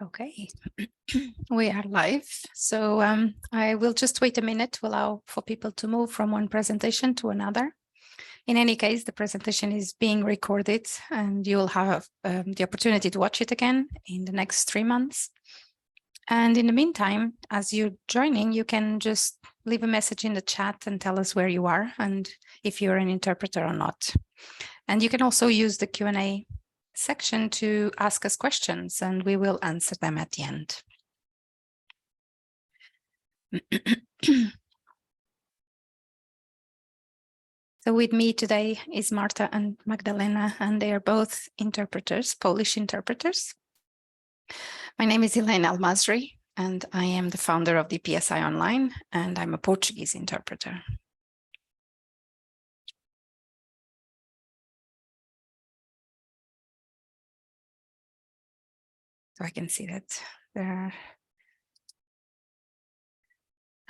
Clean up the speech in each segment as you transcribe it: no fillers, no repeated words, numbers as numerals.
Okay, we are live. So I will just wait a minute to allow for people to move from one presentation to another. In any case, the presentation is being recorded and you will have the opportunity to watch it again in the next 3 months. And in the meantime, as you're joining, you can just leave a message in the chat and tell us where you are and if you're an interpreter or not. And you can also use the Q&A section to ask us questions and we will answer them at the end. So with me today is Marta and Magdalena, and they are both interpreters, Polish interpreters. My name is Helena Almazri, and I am the founder of the PSI Online, and I'm a Portuguese interpreter. So I can see that there are...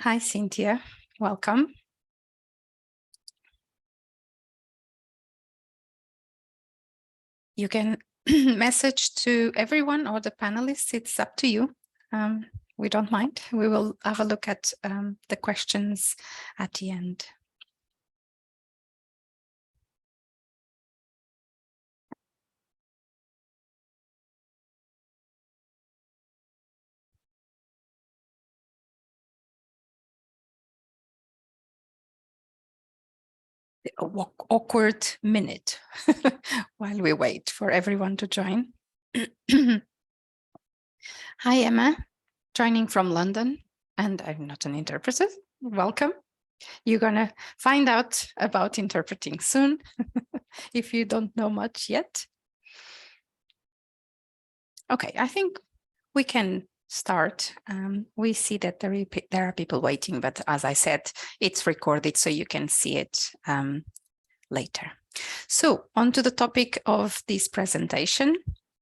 Hi, Cynthia, welcome. You can message to everyone or the panelists, it's up to you. We don't mind. We will have a look at the questions at the end. The awkward minute while we wait for everyone to join. Hi, Emma, joining from London, and I'm not an interpreter. Welcome. You're gonna find out about interpreting soon if you don't know much yet. Okay, I think we can start. We see that there are people waiting, but as I said, it's recorded so you can see it later. So on to the topic of this presentation.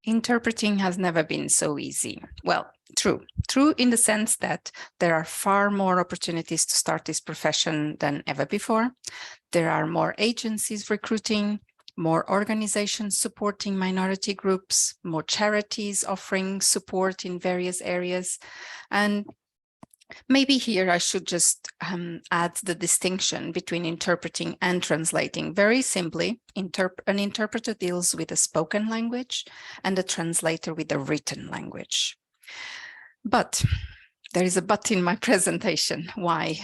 Interpreting has never been so easy. Well, true in the sense that there are far more opportunities to start this profession than ever before. There are more agencies recruiting, more organizations supporting minority groups, more charities offering support in various areas. And maybe here I should just add the distinction between interpreting and translating. Very simply, an interpreter deals with a spoken language and a translator with a written language. But there is a but in my presentation. Why?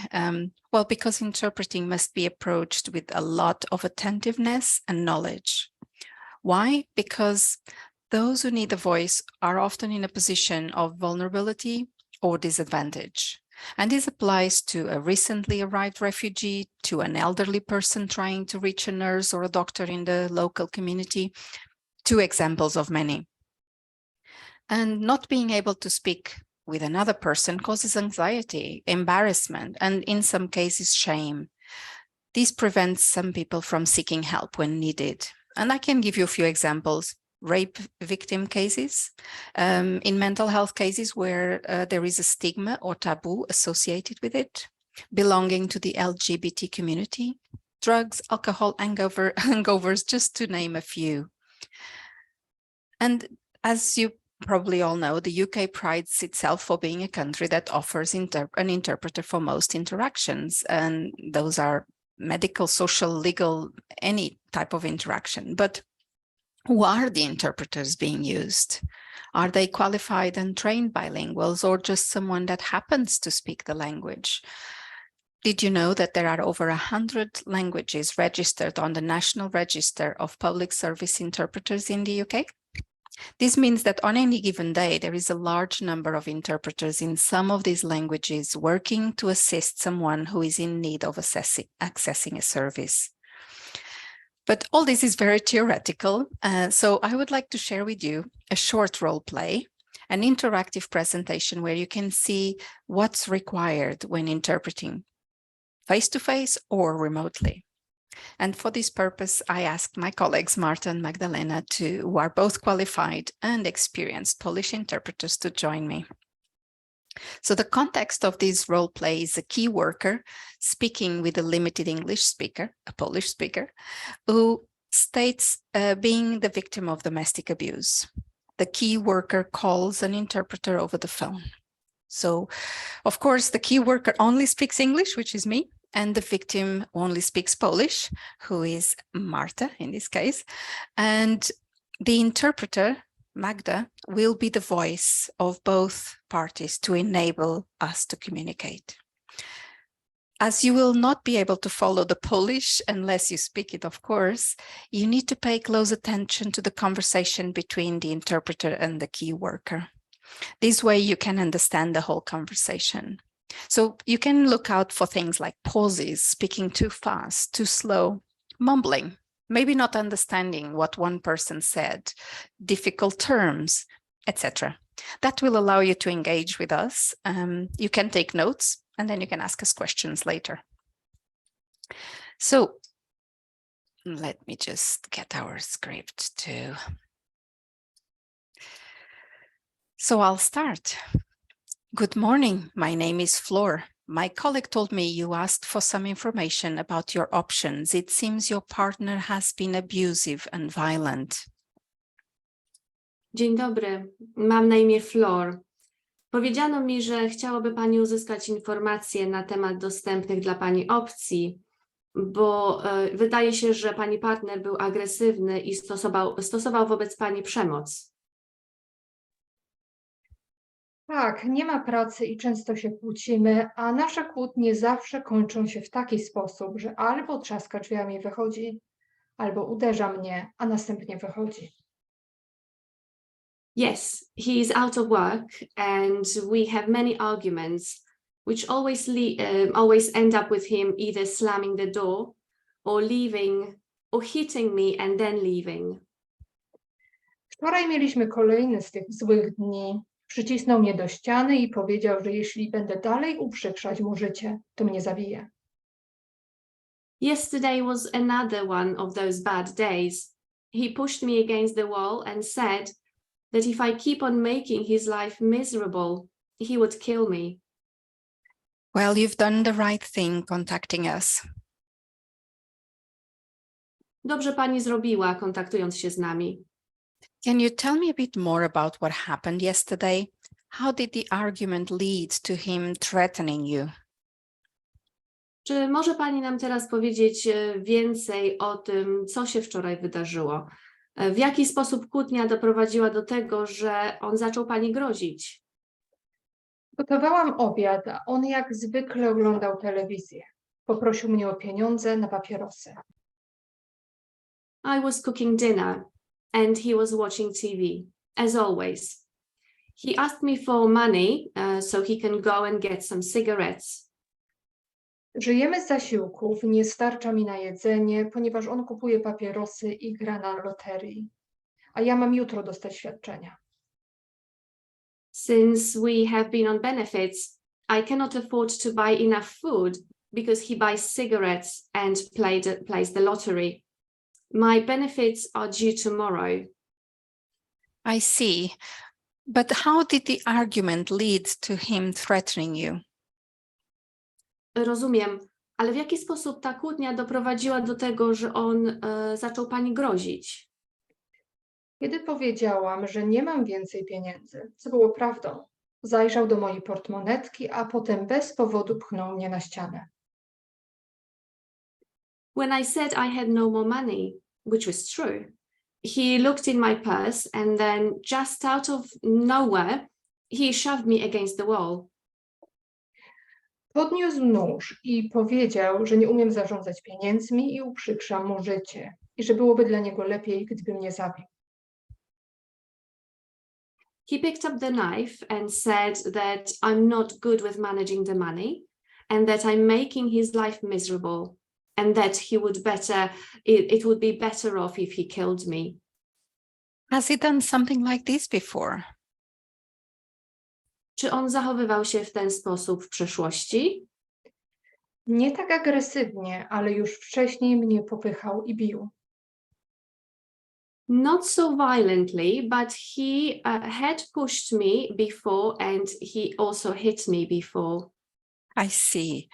Well, because interpreting must be approached with a lot of attentiveness and knowledge. Why? Because those who need a voice are often in a position of vulnerability or disadvantage. And this applies to a recently arrived refugee, to an elderly person trying to reach a nurse or a doctor in the local community, two examples of many. And not being able to speak with another person causes anxiety, embarrassment, and in some cases, shame. This prevents some people from seeking help when needed. And I can give you a few examples. Rape victim cases, in mental health cases where there is a stigma or taboo associated with it, belonging to the LGBT community, drugs, alcohol, hangovers, just to name a few. And as you probably all know, the UK prides itself for being a country that offers an interpreter for most interactions, and those are medical, social, legal, any type of interaction. But who are the interpreters being used? Are they qualified and trained bilinguals or just someone that happens to speak the language? Did you know that there are over 100 languages registered on the National Register of Public Service Interpreters in the UK? This means that on any given day, there is a large number of interpreters in some of these languages working to assist someone who is in need of accessing a service. But all this is very theoretical, so I would like to share with you a short role play, an interactive presentation where you can see what's required when interpreting, face-to-face or remotely. And for this purpose, I asked my colleagues, Marta and Magdalena, who are both qualified and experienced Polish interpreters, to join me. So the context of this role play is a key worker speaking with a limited English speaker, a Polish speaker, who states being the victim of domestic abuse. the key worker calls an interpreter over the phone. So, of course, the key worker only speaks English, which is me, and the victim only speaks Polish, who is Marta in this case. And the interpreter, Magda, will be the voice of both parties to enable us to communicate. As you will not be able to follow the Polish unless you speak it, of course, you need to pay close attention to the conversation between the interpreter and the key worker. This way you can understand the whole conversation. So you can look out for things like pauses, speaking too fast, too slow, mumbling, maybe not understanding what one person said, difficult terms, etc. That will allow you to engage with us. You can take notes and then you can ask us questions later. So let me just get our script too. So I'll start. Good morning, my name is Flor. My colleague told me you asked for some information about your options. It seems your partner has been abusive and violent. Dzień dobry, mam na imię Flor. Powiedziano mi, że chciałaby Pani uzyskać informacje na temat dostępnych dla Pani opcji, bo wydaje się, że Pani partner był agresywny i stosował wobec Pani przemoc. Tak, nie ma pracy i często się kłócimy, a nasze kłótnie zawsze kończą się w taki sposób, że albo trzaska drzwiami i wychodzi, albo uderza mnie, a następnie wychodzi. Yes, he is out of work and we have many arguments, which always end up with him either slamming the door or leaving or hitting me and then leaving. Wczoraj mieliśmy kolejny z tych złych dni. Przycisnął mnie do ściany i powiedział, że jeśli będę dalej uprzykrzać mu życie, to mnie zabije. Yesterday was another one of those bad days. He pushed me against the wall and said that if I keep on making his life miserable, he would kill me. Well, you've done the right thing contacting us. Dobrze Pani zrobiła, kontaktując się z nami. Can you tell me a bit more about what happened yesterday? How did the argument lead to him threatening you? Czy może Pani nam teraz powiedzieć więcej o tym, co się wczoraj wydarzyło? W jaki sposób kłótnia doprowadziła do tego, że on zaczął Pani grozić? Gotowałam obiad, a on jak zwykle oglądał telewizję. Poprosił mnie o pieniądze na papierosy. I was cooking dinner and he was watching TV, as always. He asked me for money so he can go and get some cigarettes. Żyjemy z zasiłków, nie starcza mi na jedzenie, ponieważ on kupuje papierosy i gra na loterii. A ja mam jutro dostać świadczenia. Since we have been on benefits, I cannot afford to buy enough food because he buys cigarettes and plays the lottery. My benefits are due tomorrow. I see. But how did the argument lead to him threatening you? Rozumiem, ale w jaki sposób ta kłótnia doprowadziła do tego, że on zaczął Pani grozić? Kiedy powiedziałam, że nie mam więcej pieniędzy, co było prawdą, zajrzał do mojej portmonetki, a potem bez powodu pchnął mnie na ścianę. When I said I had no more money, which was true, he looked in my purse and then just out of nowhere, he shoved me against the wall. Podniósł nóż i powiedział, że nie umiem zarządzać pieniędzmi i uprzykrzam mu życie i że byłoby dla niego lepiej, gdyby mnie zabił. He picked up the knife and said that I'm not good with managing the money and that I'm making his life miserable and that it would be better off if he killed me. Has he done something like this before? Czy on zachowywał się w ten sposób w przeszłości? Nie tak agresywnie, ale już wcześniej mnie popychał i bił. Not so violently, but he had pushed me before and he also hit me before. I see.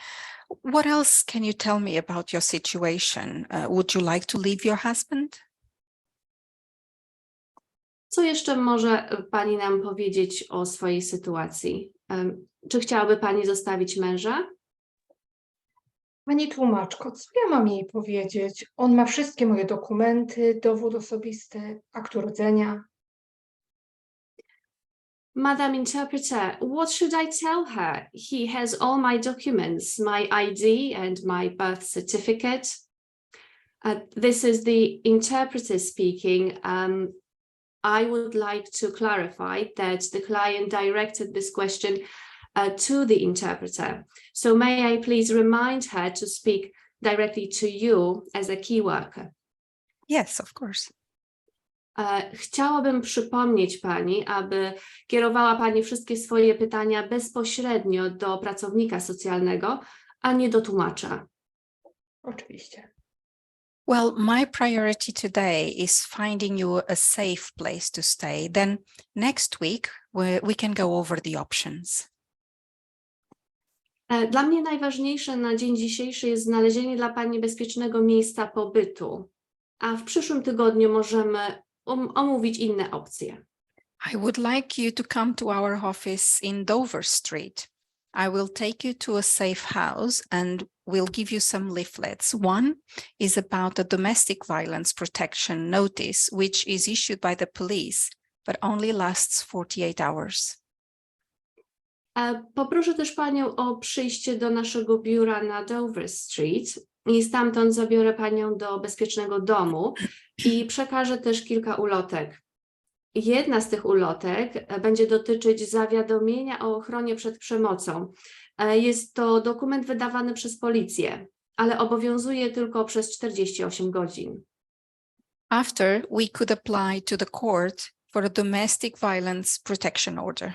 What else can you tell me about your situation? Would you like to leave your husband? Co jeszcze może Pani nam powiedzieć o swojej sytuacji? Czy chciałaby Pani zostawić męża? Pani tłumaczko, co ja mam jej powiedzieć? On ma wszystkie moje dokumenty, dowód osobisty, akt urodzenia. Madam Interpreter, what should I tell her? He has all my documents, my ID and my birth certificate. This is the interpreter speaking. I would like to clarify that the client directed this question to the interpreter. So may I please remind her to speak directly to you as a key worker? Yes, of course. Chciałabym przypomnieć Pani, aby kierowała Pani wszystkie swoje pytania bezpośrednio do pracownika socjalnego, a nie do tłumacza. Oczywiście. Well, my priority today is finding you a safe place to stay. Then next week we can go over the options. Dla mnie najważniejsze na dzień dzisiejszy jest znalezienie dla Pani bezpiecznego miejsca pobytu, a w przyszłym tygodniu możemy omówić inne opcje. I would like you to come to our office in Dover Street. I will take you to a safe house and we'll give you some leaflets. One is about a domestic violence protection notice, which is issued by the police, but only lasts 48 hours. Poproszę też Panią o przyjście do naszego biura na Dover Street i stamtąd zabiorę Panią do bezpiecznego domu i przekażę też kilka ulotek. Jedna z tych ulotek będzie dotyczyć zawiadomienia o ochronie przed przemocą. Jest to dokument wydawany przez policję, ale obowiązuje tylko przez 48 godzin. After, we could apply to the court for a domestic violence protection order.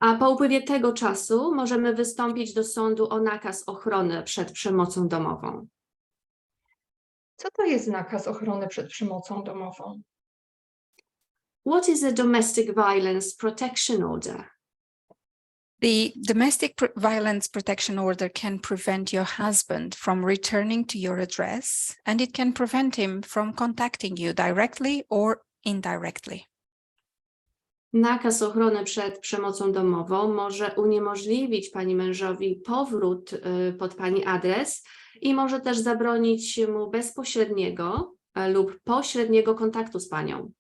A po upływie tego czasu możemy wystąpić do sądu o nakaz ochrony przed przemocą domową. Co to jest nakaz ochrony przed przemocą domową? What is a domestic violence protection order? The domestic violence protection order can prevent your husband from returning to your address, and it can prevent him from contacting you directly or indirectly. Nakaz ochrony przed przemocą domową może uniemożliwić Pani mężowi powrót pod Pani adres i może też zabronić mu bezpośredniego lub pośredniego kontaktu z Panią.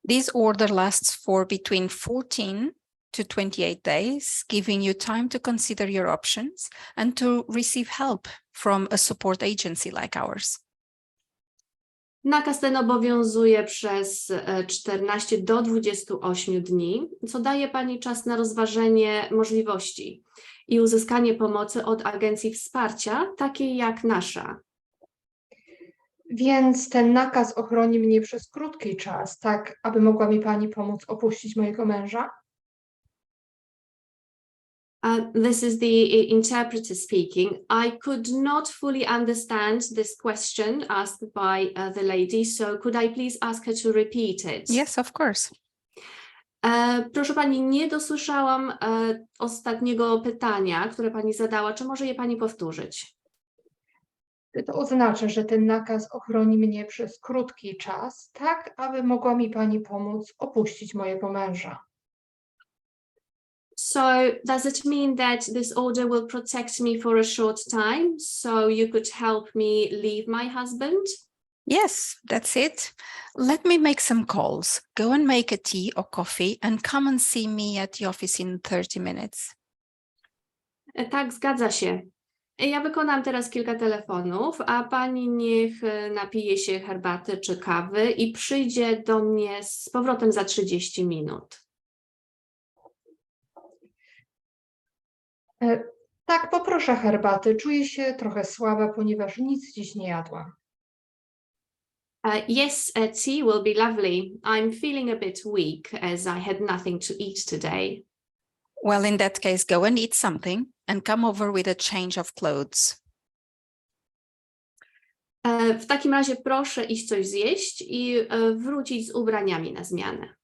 This order lasts for between 14 to 28 days, giving you time to consider your options and to receive help from a support agency like ours. Nakaz ten obowiązuje przez 14 do 28 dni, co daje Pani czas na rozważenie możliwości i uzyskanie pomocy od agencji wsparcia, takiej jak nasza. Więc ten nakaz ochroni mnie przez krótki czas, tak aby mogła mi Pani pomóc opuścić mojego męża? This is the interpreter speaking. I could not fully understand this question asked by the lady, so could I please ask her to repeat it? Yes, of course. Proszę Pani, nie dosłyszałam ostatniego pytania, które Pani zadała. Czy może je Pani powtórzyć? Czy to oznacza, że ten nakaz ochroni mnie przez krótki czas, tak aby mogła mi Pani pomóc opuścić mojego męża? So does it mean that this order will protect me for a short time, so you could help me leave my husband? Yes, that's it. Let me make some calls. Go and make a tea or coffee and come and see me at the office in 30 minutes. Tak, zgadza się. Ja wykonam teraz kilka telefonów, a Pani niech napije się herbaty czy kawy i przyjdzie do mnie z powrotem za 30 minut. Tak, poproszę herbaty. Czuję się trochę słaba, ponieważ nic dziś nie jadłam. Yes, tea will be lovely. I'm feeling a bit weak as I had nothing to eat today. Well, in that case, go and eat something and come over with a change of clothes. W takim razie proszę iść coś zjeść i wrócić z ubraniami na zmianę.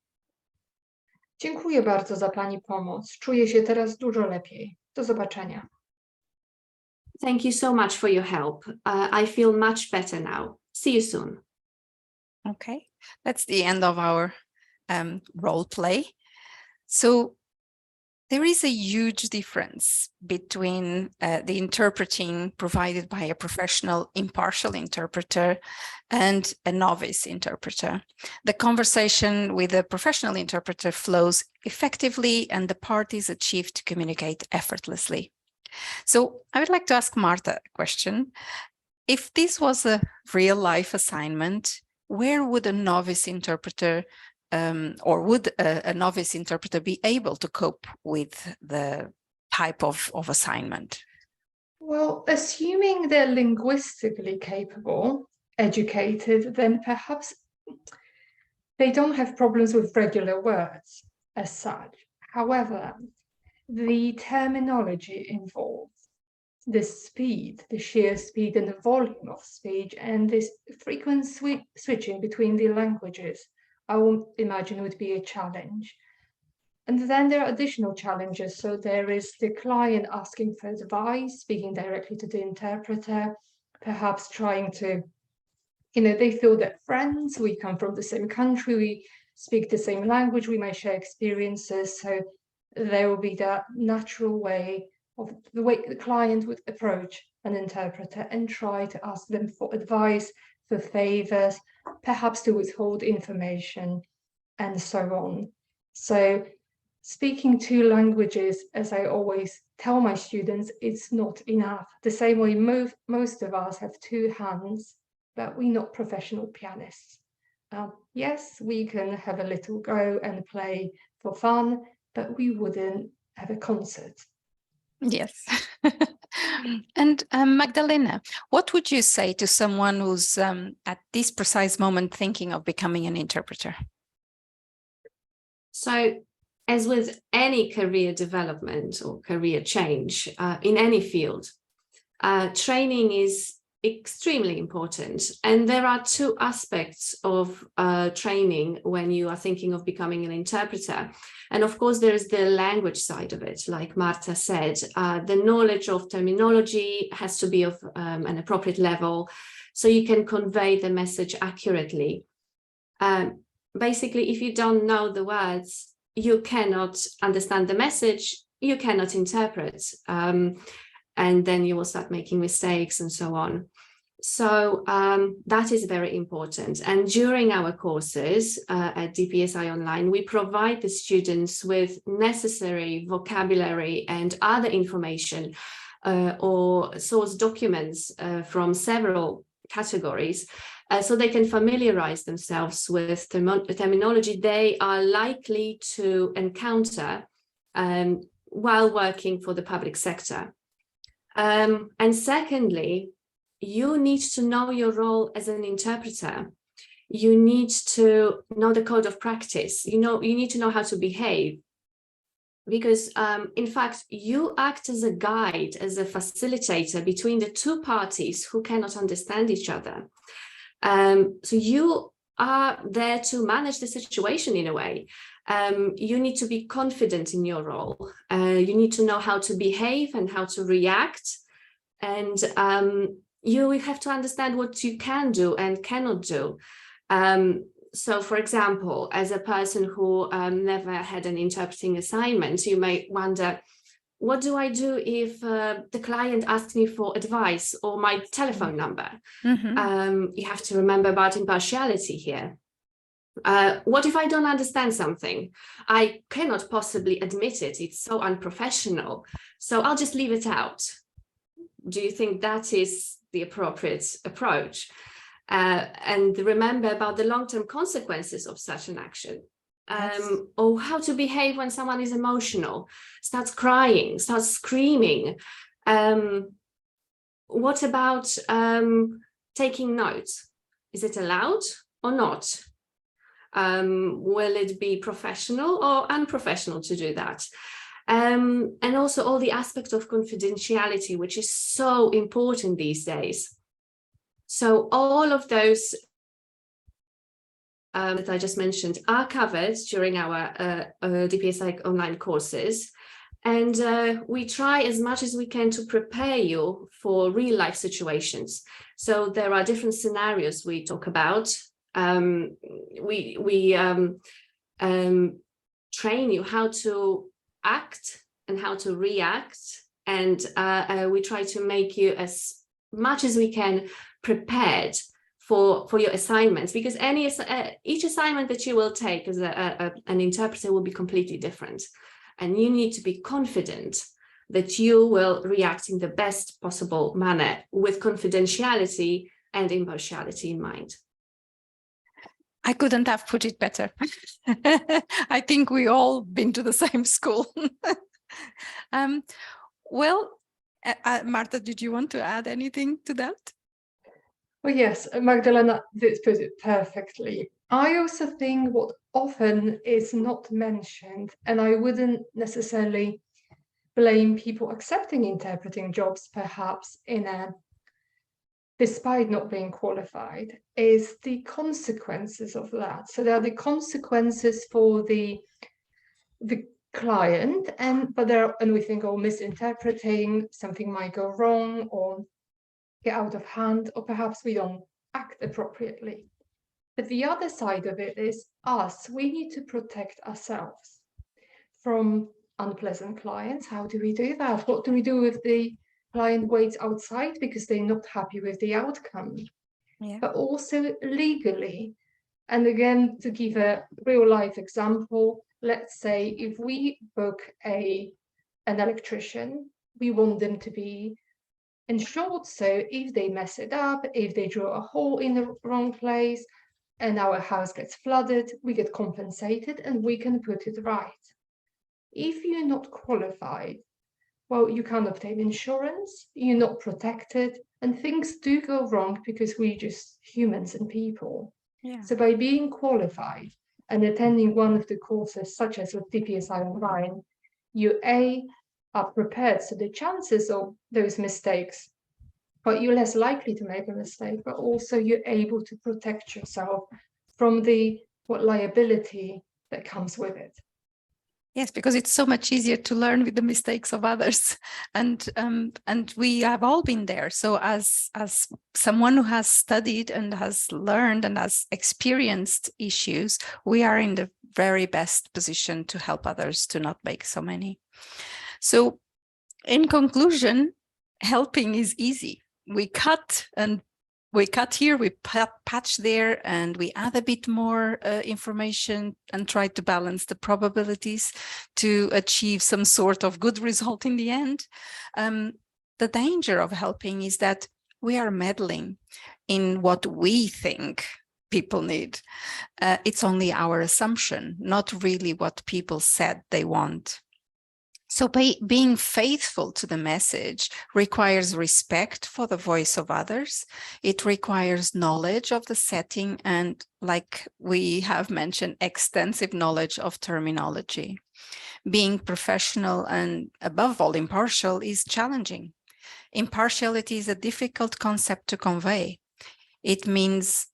Dziękuję bardzo za Pani pomoc. Czuję się teraz dużo lepiej. Do zobaczenia. Thank you so much for your help. I feel much better now. See you soon. Okay, that's the end of our role play. So there is a huge difference between the interpreting provided by a professional impartial interpreter and a novice interpreter. The conversation with a professional interpreter flows effectively and the parties achieve to communicate effortlessly. So I would like to ask Marta a question. If this was a real life assignment, where would a novice interpreter or would a novice interpreter be able to cope with the type of assignment? Well, assuming they're linguistically capable, educated, then perhaps they don't have problems with regular words as such. However, the terminology involved, the speed, the sheer speed and the volume of speech, and this frequent switching between the languages, I would imagine would be a challenge. And then there are additional challenges. So there is the client asking for advice, speaking directly to the interpreter, perhaps trying to, they feel that friends, we come from the same country, we speak the same language, we may share experiences. So there will be that natural way of the way the client would approach an interpreter and try to ask them for advice, for favors, perhaps to withhold information, and so on. So speaking two languages, as I always tell my students, it's not enough. The same way most of us have two hands, but we're not professional pianists. Yes, we can have a little go and play for fun, but we wouldn't have a concert. Yes. And Magdalena, what would you say to someone who's at this precise moment thinking of becoming an interpreter? So, as with any career development or career change in any field, training is extremely important. And there are two aspects of training when you are thinking of becoming an interpreter. And of course, there is the language side of it. Like Marta said, the knowledge of terminology has to be of an appropriate level so you can convey the message accurately. Basically, if you don't know the words, you cannot understand the message, you cannot interpret, and then you will start making mistakes and so on. So that is very important. And during our courses at DPSI Online, we provide the students with necessary vocabulary and other information or source documents from several categories so they can familiarize themselves with terminology they are likely to encounter while working for the public sector. And secondly, you need to know your role as an interpreter. You need to know the code of practice. You need to know how to behave. Because in fact, you act as a guide, as a facilitator between the two parties who cannot understand each other. So you are there to manage the situation in a way. You need to be confident in your role. You need to know how to behave and how to react. And you have to understand what you can do and cannot do. So, for example, as a person who never had an interpreting assignment, you may wonder, what do I do if the client asks me for advice or my telephone number? Mm-hmm. You have to remember about impartiality here. What if I don't understand something? I cannot possibly admit it. It's so unprofessional. So I'll just leave it out. Do you think that is the appropriate approach? And remember about the long-term consequences of such an action. Yes. Or how to behave when someone is emotional, starts crying, starts screaming. What about taking notes? Is it allowed or not? Will it be professional or unprofessional to do that? And also all the aspects of confidentiality, which is so important these days. So all of those that I just mentioned are covered during our DPSI Online courses. And we try as much as we can to prepare you for real life situations. So there are different scenarios we talk about. train you how to act and how to react, and we try to make you as much as we can prepared for your assignments, because each assignment that you will take as an interpreter will be completely different, and you need to be confident that you will react in the best possible manner with confidentiality and impartiality in mind. I couldn't have put it better. I think we all been to the same school. Well, Marta, did you want to add anything to that? Well, yes, Magdalena did put it perfectly. I also think what often is not mentioned, and I wouldn't necessarily blame people accepting interpreting jobs perhaps despite not being qualified, is the consequences of that. So there are the consequences for the client, and we think, oh, misinterpreting, something might go wrong or get out of hand, or perhaps we don't act appropriately. But the other side of it is us. We need to protect ourselves from unpleasant clients. How do we do that? What do we do if the client waits outside because they're not happy with the outcome? Yeah. But also legally. And again, to give a real life example, let's say if we book an electrician, we want them to be insured. So if they mess it up, if they draw a hole in the wrong place and our house gets flooded, we get compensated and we can put it right. If you're not qualified, well, you can't obtain insurance, you're not protected, and things do go wrong because we're just humans and people. Yeah. So by being qualified and attending one of the courses, such as with DPSI Online, you are prepared, so the chances of those mistakes, but you're less likely to make a mistake, but also you're able to protect yourself from the liability that comes with it. Yes, because it's so much easier to learn with the mistakes of others, and we have all been there. So as someone who has studied and has learned and has experienced issues, we are in the very best position to help others to not make so many. So in conclusion, helping is easy. We cut here, we patch there, and we add a bit more information and try to balance the probabilities to achieve some sort of good result in the end. The danger of helping is that we are meddling in what we think people need. It's only our assumption, not really what people said they want. So being faithful to the message requires respect for the voice of others. It requires knowledge of the setting and, like we have mentioned, extensive knowledge of terminology. Being professional and, above all, impartial is challenging. Impartiality is a difficult concept to convey. It means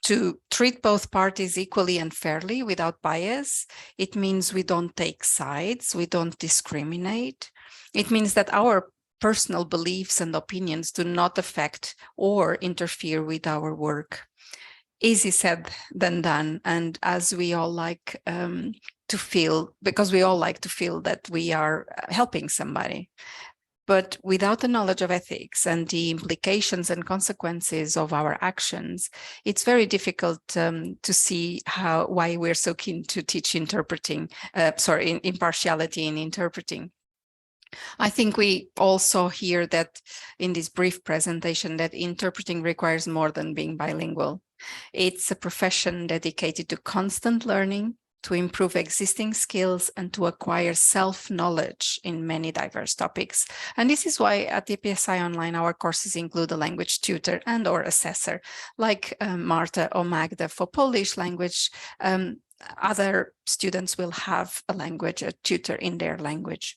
to treat both parties equally and fairly without bias. It means we don't take sides, we don't discriminate. It means that our personal beliefs and opinions do not affect or interfere with our work. Easy said than done. And as we all like to feel, because we all like to feel that we are helping somebody. But without the knowledge of ethics and the implications and consequences of our actions, it's very difficult to see why we're so keen to teach impartiality in interpreting. I think we also hear that in this brief presentation that interpreting requires more than being bilingual. It's a profession dedicated to constant learning, to improve existing skills, and to acquire self-knowledge in many diverse topics. And this is why at DPSI Online, our courses include a language tutor and or assessor, like Marta or Magda for Polish language. Other students will have a tutor in their language.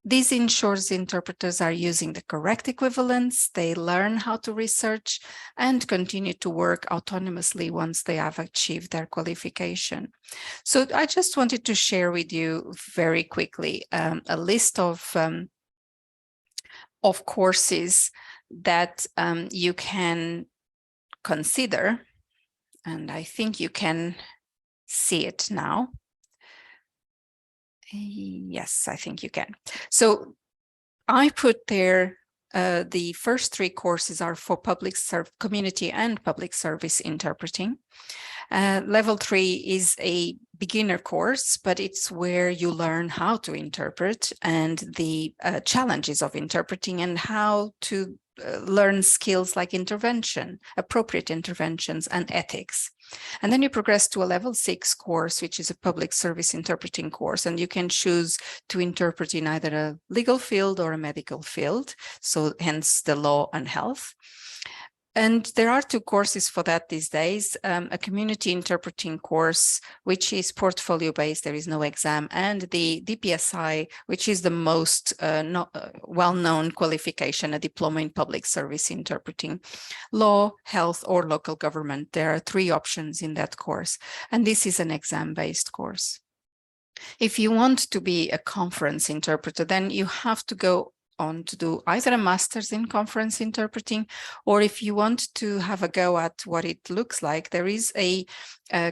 This ensures interpreters are using the correct equivalents, they learn how to research, and continue to work autonomously once they have achieved their qualification. So I just wanted to share with you very quickly a list of courses that you can consider And I think you can see it now. Yes, I think you can. So I put there the first 3 courses are for community and public service interpreting. Level 3 is a beginner course, but it's where you learn how to interpret and the challenges of interpreting and how to learn skills like intervention, appropriate interventions, and ethics. And then you progress to a level 6 course, which is a public service interpreting course, and you can choose to interpret in either a legal field or a medical field, so hence the law and health. And there are 2 courses for that these days, a community interpreting course, which is portfolio based, there is no exam, and the DPSI, which is the most well-known qualification, a diploma in public service interpreting, law, health, or local government. There are 3 options in that course, and this is an exam-based course. If you want to be a conference interpreter, then you have to go on to do either a master's in conference interpreting, or if you want to have a go at what it looks like, there is a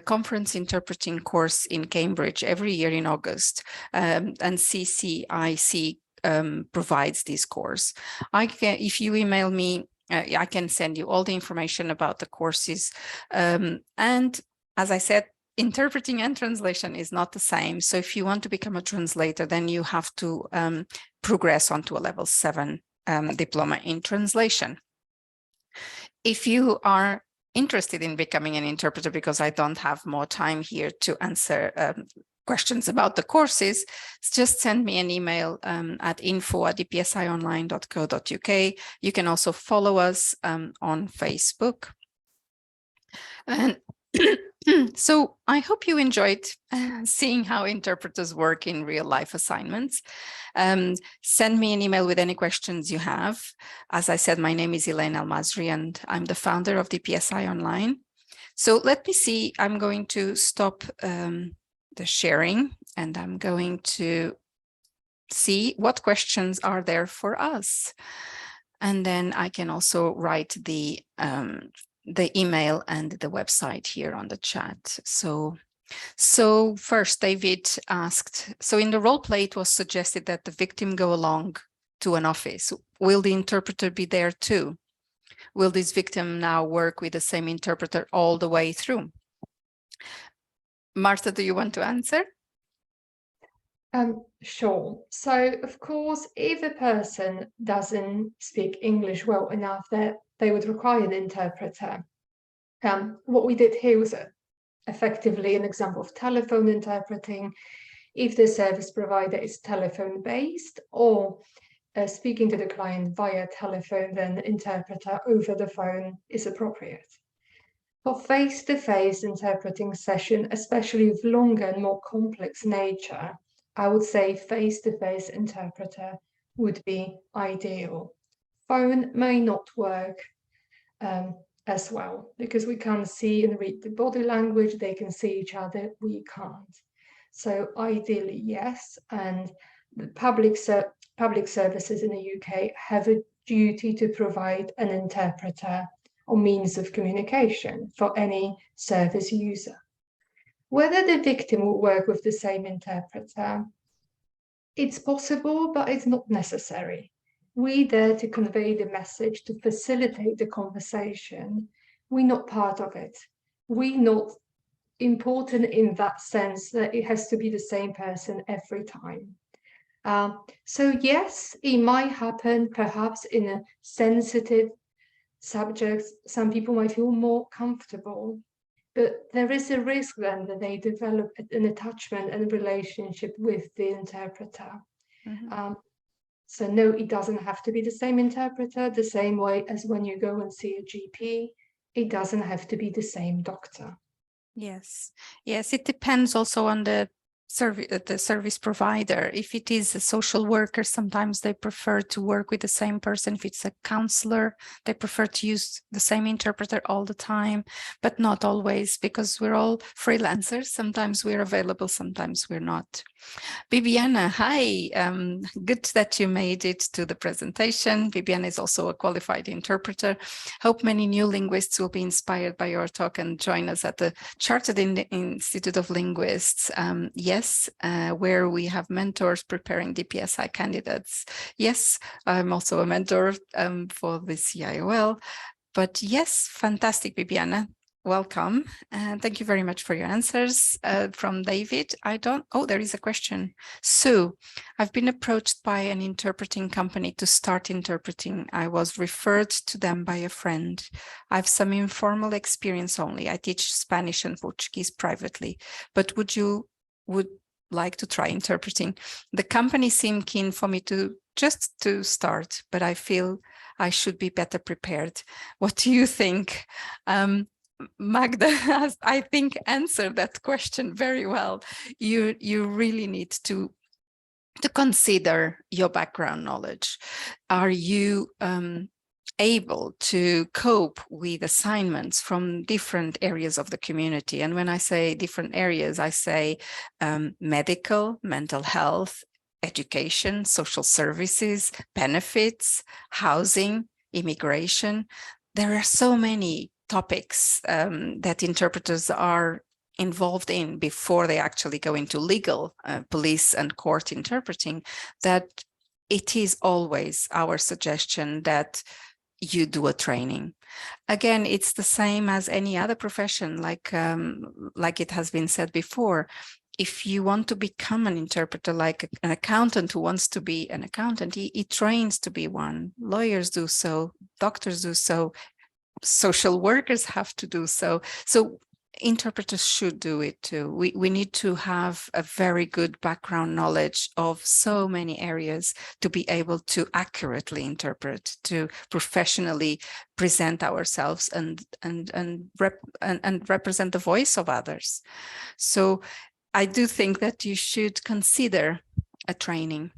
conference interpreting course in Cambridge every year in August, and CCIC provides this course. If you email me, I can send you all the information about the courses. And as I said, interpreting and translation is not the same. So if you want to become a translator, then you have to progress onto a level 7 diploma in translation. If you are interested in becoming an interpreter, because I don't have more time here to answer questions about the courses, just send me an email at info@dpsionline.co.uk. You can also follow us on Facebook. And so I hope you enjoyed seeing how interpreters work in real life assignments. Send me an email with any questions you have. As I said, my name is Elaine Almazri and I'm the founder of DPSI Online. So let me see, I'm going to stop the sharing and I'm going to see what questions are there for us. And then I can also write the email and the website here on the chat. So first, David asked, so in the role play, it was suggested that the victim go along to an office. Will the interpreter be there too? Will this victim now work with the same interpreter all the way through? Martha, do you want to answer? Sure. So, of course, if a person doesn't speak English well enough, that they would require an interpreter. What we did here was effectively an example of telephone interpreting. If the service provider is telephone-based or speaking to the client via telephone, then the interpreter over the phone is appropriate. For face-to-face interpreting session, especially of longer and more complex nature, I would say face-to-face interpreter would be ideal. Phone may not work as well, because we can't see and read the body language, they can see each other, we can't. So ideally, yes, and the public services in the UK have a duty to provide an interpreter or means of communication for any service user. Whether the victim will work with the same interpreter, it's possible, but it's not necessary. We're there to convey the message, to facilitate the conversation. We're not part of it. We're not important in that sense that it has to be the same person every time. So yes, it might happen perhaps in a sensitive subject. Some people might feel more comfortable, but there is a risk then that they develop an attachment and a relationship with the interpreter. Mm-hmm. So no, it doesn't have to be the same interpreter, the same way as when you go and see a GP, it doesn't have to be the same doctor. Yes, it depends also on the the service provider. If it is a social worker, sometimes they prefer to work with the same person. If it's a counselor, they prefer to use the same interpreter all the time, but not always, because we're all freelancers. Sometimes we're available, sometimes we're not. Bibiana, hi. Good that you made it to the presentation. Bibiana is also a qualified interpreter. Hope many new linguists will be inspired by your talk and join us at the Chartered Institute of Linguists. Yes, where we have mentors preparing DPSI candidates. Yes, I'm also a mentor for the CIOL. But yes, fantastic, Bibiana. Welcome. And thank you very much for your answers. From David, there is a question. So I've been approached by an interpreting company to start interpreting. I was referred to them by a friend. I have some informal experience only. I teach Spanish and Portuguese privately, but would like to try interpreting. The company seemed keen for me to start, but I feel I should be better prepared. What do you think? Magda has, I think, answered that question very well. You really need to consider your background knowledge. Are you able to cope with assignments from different areas of the community? And when I say different areas, I say medical, mental health, education, social services, benefits, housing, immigration. There are so many topics that interpreters are involved in before they actually go into legal, police and court interpreting, that it is always our suggestion that you do a training. Again, it's the same as any other profession, like it has been said before. If you want to become an interpreter, like an accountant who wants to be an accountant, he trains to be one. Lawyers do so, doctors do so, social workers have to do so. So interpreters should do it too. We need to have a very good background knowledge of so many areas to be able to accurately interpret, to professionally present ourselves and represent the voice of others. So I do think that you should consider a training.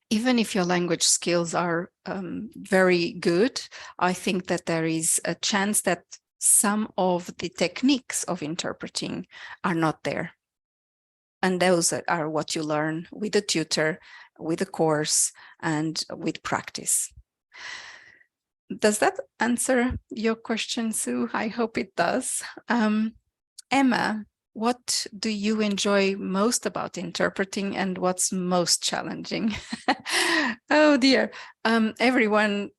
Even if your language skills are very good, I think that there is a chance that some of the techniques of interpreting are not there. And those are what you learn with a tutor, with a course, and with practice. Does that answer your question, Sue? I hope it does. Emma, what do you enjoy most about interpreting and what's most challenging? Oh dear, everyone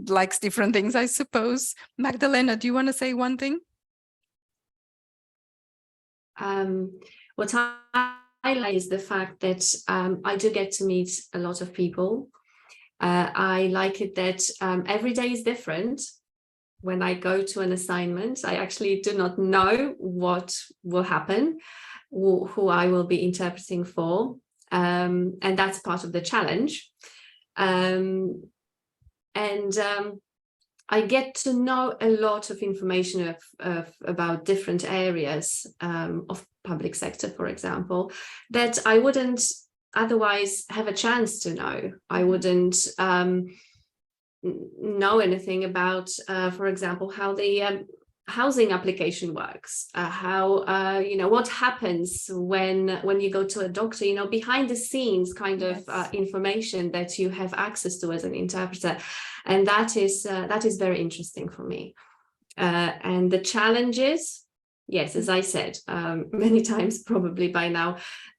likes different things, I suppose. Magdalena, do you want to say one thing? What I like is the fact that I do get to meet a lot of people. I like it that every day is different. When I go to an assignment, I actually do not know what will happen, who I will be interpreting for. And that's part of the challenge. I get to know a lot of information about different areas of public sector, for example, that I wouldn't otherwise have a chance to know. I wouldn't know anything about, for example, how the housing application works, what happens when you go to a doctor, behind the scenes kind of information that you have access to as an interpreter. And that is very interesting for me. And the challenges, yes, as I said many times probably by now,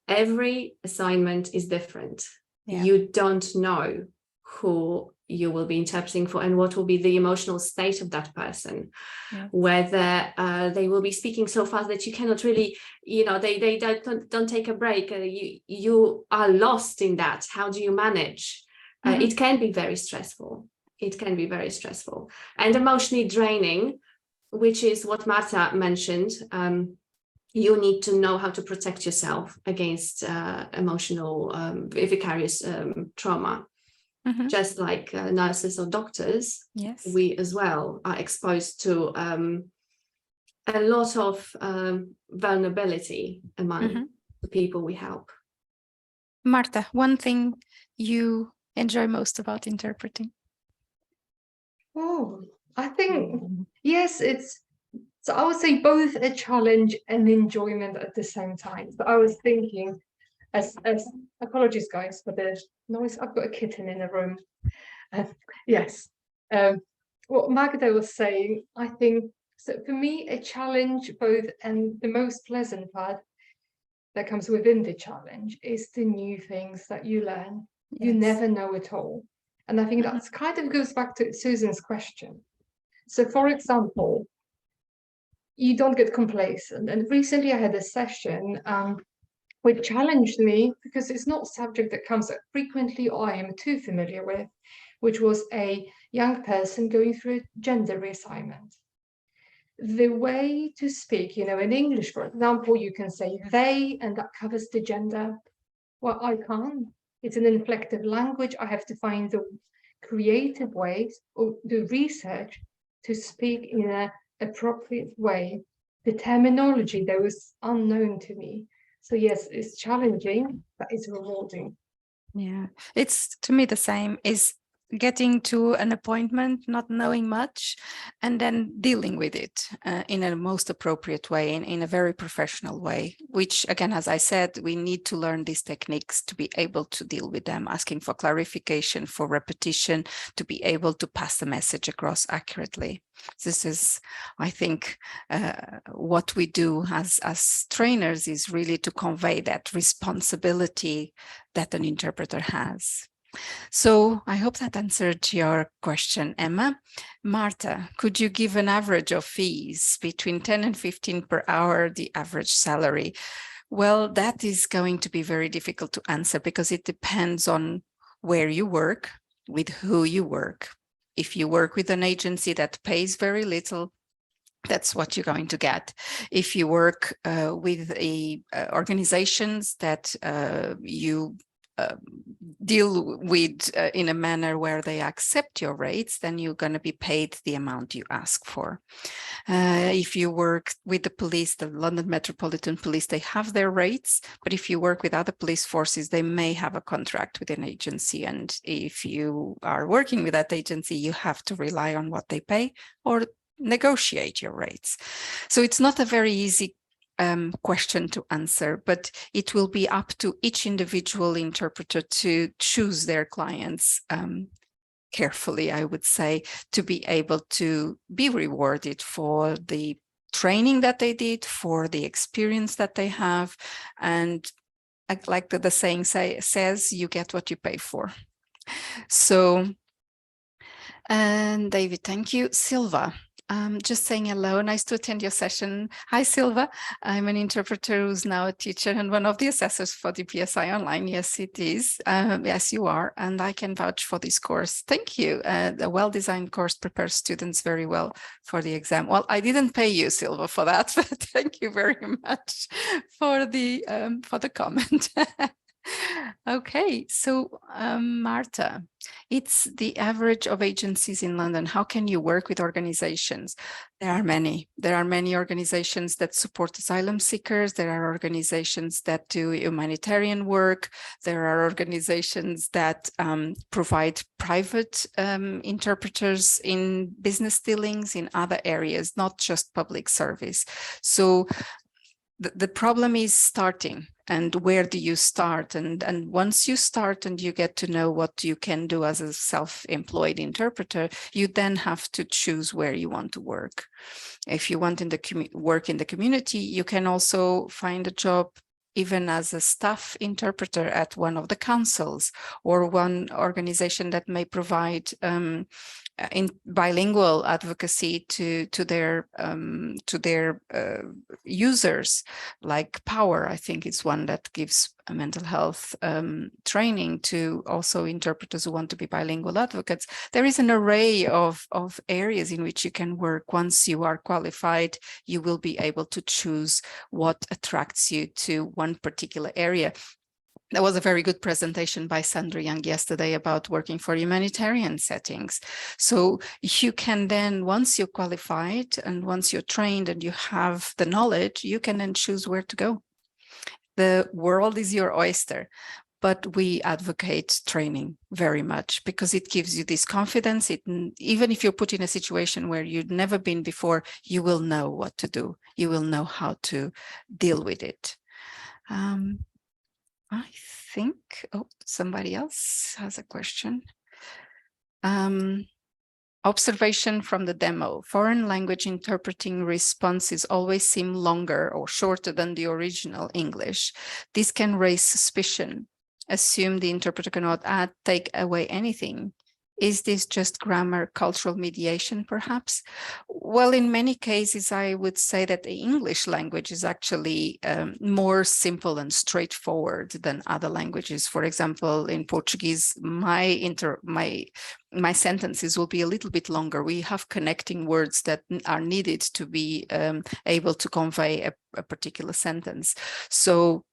every assignment is different. Yeah. You don't know who you will be interpreting for and what will be the emotional state of that person. Yeah. Whether they will be speaking so fast that you cannot really, they don't take a break. You are lost in that. How do you manage? Mm-hmm. It can be very stressful. And emotionally draining, which is what Marta mentioned. You need to know how to protect yourself against emotional vicarious trauma. Mm-hmm. Just like nurses or doctors, yes, we as well are exposed to a lot of vulnerability among Mhm. the people we help. Marta, one thing you enjoy most about interpreting? Oh, I think, yes, so I would say both a challenge and enjoyment at the same time. So I was thinking, as apologies guys for the noise, I've got a kitten in the room. Yes. What Magda was saying, I think, so for me, a challenge both, and the most pleasant part that comes within the challenge is the new things that you learn. You Yes. never know it all. And I think Mhm. that's kind of goes back to Susan's question. So for example, you don't get complacent. And recently I had a session which challenged me because it's not a subject that comes up frequently or I am too familiar with, which was a young person going through a gender reassignment. The way to speak, in English, for example, you can say they, and that covers the gender. Well, I can't. It's an inflective language. I have to find the creative ways or do research to speak in an appropriate way. The terminology that was unknown to me. So yes, it's challenging, but it's rewarding. Yeah, it's to me the same is getting to an appointment, not knowing much, and then dealing with it in a most appropriate way, in a very professional way, which again, as I said, we need to learn these techniques to be able to deal with them, asking for clarification, for repetition, to be able to pass the message across accurately. This is, I think, what we do as trainers is really to convey that responsibility that an interpreter has. So I hope that answered your question, Emma. Marta, could you give an average of fees between 10 and 15 per hour, the average salary? Well, that is going to be very difficult to answer because it depends on where you work, with who you work. If you work with an agency that pays very little, that's what you're going to get. If you work with organizations that you deal with in a manner where they accept your rates, then you're going to be paid the amount you ask for. If you work with the police, the London Metropolitan Police, they have their rates, but if you work with other police forces, they may have a contract with an agency. And if you are working with that agency, you have to rely on what they pay or negotiate your rates. So it's not a very easy question to answer, but it will be up to each individual interpreter to choose their clients carefully, I would say, to be able to be rewarded for the training that they did, for the experience that they have. And like the saying says, you get what you pay for. So, and David, thank you. Silva, just saying hello, nice to attend your session. Hi, Silva. I'm an interpreter who's now a teacher and one of the assessors for the PSI Online. Yes, it is. Yes, you are. And I can vouch for this course. Thank you. The well-designed course prepares students very well for the exam. Well, I didn't pay you, Silva, for that, but thank you very much for the comment. Okay, so Marta, it's the average of agencies in London. How can you work with organizations? There are many. There are many organizations that support asylum seekers. There are organizations that do humanitarian work. There are organizations that provide private interpreters in business dealings in other areas, not just public service. So the problem is starting, and where do you start? And once you start and you get to know what you can do as a self-employed interpreter, you then have to choose where you want to work. If you want work in the community, you can also find a job even as a staff interpreter at one of the councils or one organization that may provide in bilingual advocacy to their users, like Power. I think it's one that gives a mental health training to also interpreters who want to be bilingual advocates. There is an array of areas in which you can work. Once you are qualified, you will be able to choose what attracts you to one particular area. There was a very good presentation by Sandra Young yesterday about working for humanitarian settings. So you can then, once you're qualified and once you're trained and you have the knowledge, you can then choose where to go. The world is your oyster, but we advocate training very much because it gives you this confidence. Even if you're put in a situation where you've never been before, you will know what to do. You will know how to deal with it. I think, oh, somebody else has a question. Observation from the demo. Foreign language interpreting responses always seem longer or shorter than the original English. This can raise suspicion. Assume the interpreter cannot add, take away anything. Is this just grammar, cultural mediation, perhaps? Well, in many cases, I would say that the English language is actually more simple and straightforward than other languages. For example, in Portuguese, my sentences will be a little bit longer. We have connecting words that are needed to be able to convey a particular sentence. So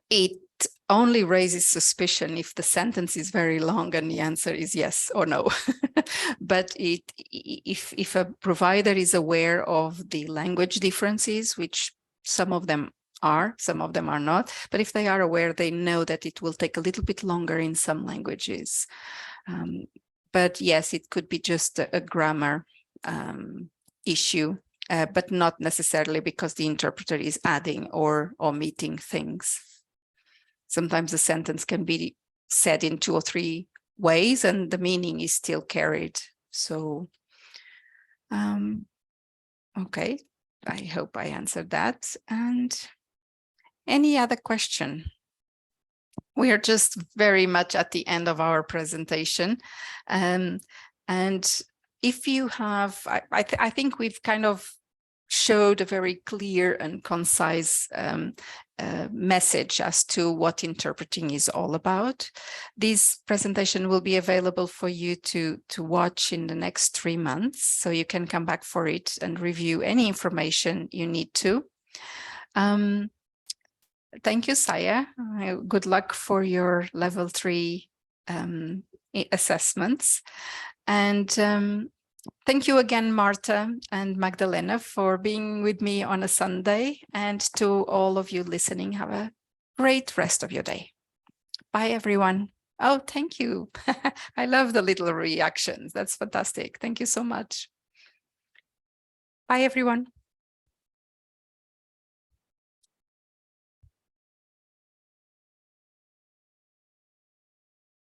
it only raises suspicion if the sentence is very long and the answer is yes or no. But if a provider is aware of the language differences, which some of them are, some of them are not, but if they are aware, they know that it will take a little bit longer in some languages. But yes, it could be just a grammar issue, but not necessarily because the interpreter is adding or omitting things. Sometimes a sentence can be said in 2 or 3 ways and the meaning is still carried. So, okay, I hope I answered that. And any other question? We are just very much at the end of our presentation. And if you have, I think we've kind of showed a very clear and concise message as to what interpreting is all about. This presentation will be available for you to watch in the next 3 months, so you can come back for it and review any information you need to. Thank you, Saya. Good luck for your level 3 assessments. And thank you again, Marta and Magdalena, for being with me on a Sunday. And to all of you listening, have a great rest of your day. Bye, everyone. Oh, thank you. I love the little reactions. That's fantastic. Thank you so much. Bye, everyone.